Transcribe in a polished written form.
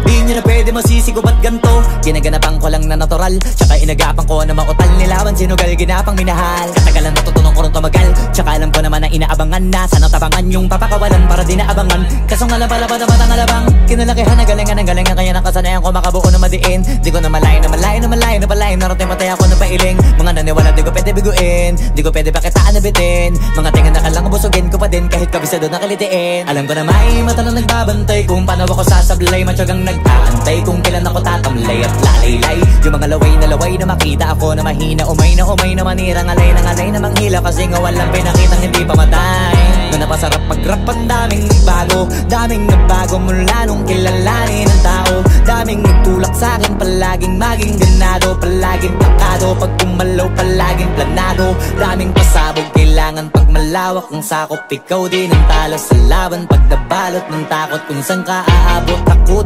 Di nyo na pwede masisigo ba't ganto. Ginaganapan ko lang na natural, tsaka inagapan ko na mautal. Nilawan sinugal, ginapang minahal. Katagalan natutunan ko rin tumagal, tsaka alam ko naman na inaabangan na. Sana tabangan yung papakawalan para di naabangan. Kaso nga lang pala pa naman ang alabang. Kinalakihan na galingan ng galingan, kaya nakasanayan ko makabuo na madiin. Di ko na malayo na malayo na malayo na palayo. Narating matay ako na pailing. Mga naniwala di ko pwede biguin, di ko pwede pakitaan na bitin. Mga tingan na kalang busugin ko pa din kahit kabisado na kalitiin. Alam ko na may mata na nagbabantay kung paano ako sasablay. Matyagang nag-aantay kung kailan ako tatamlay at lalaylay. Yung mga laway na makita ako na mahina. Umay na manirang alay na manghila. Kasi nga walang pinakitang hindi pamatay. Na napasarap mag-rap ang daming nagbago mula nung kilalanin ang tao. Daming nagtulak sa'kin, palaging maging ganado. Palaging pakado, pag kumalaw palaging planado. Daming pasabog, kailangan pag malawak ang sakop. Ikaw din ang talo sa laban, pag nabalot ng takot kung saan ka aabot. Takot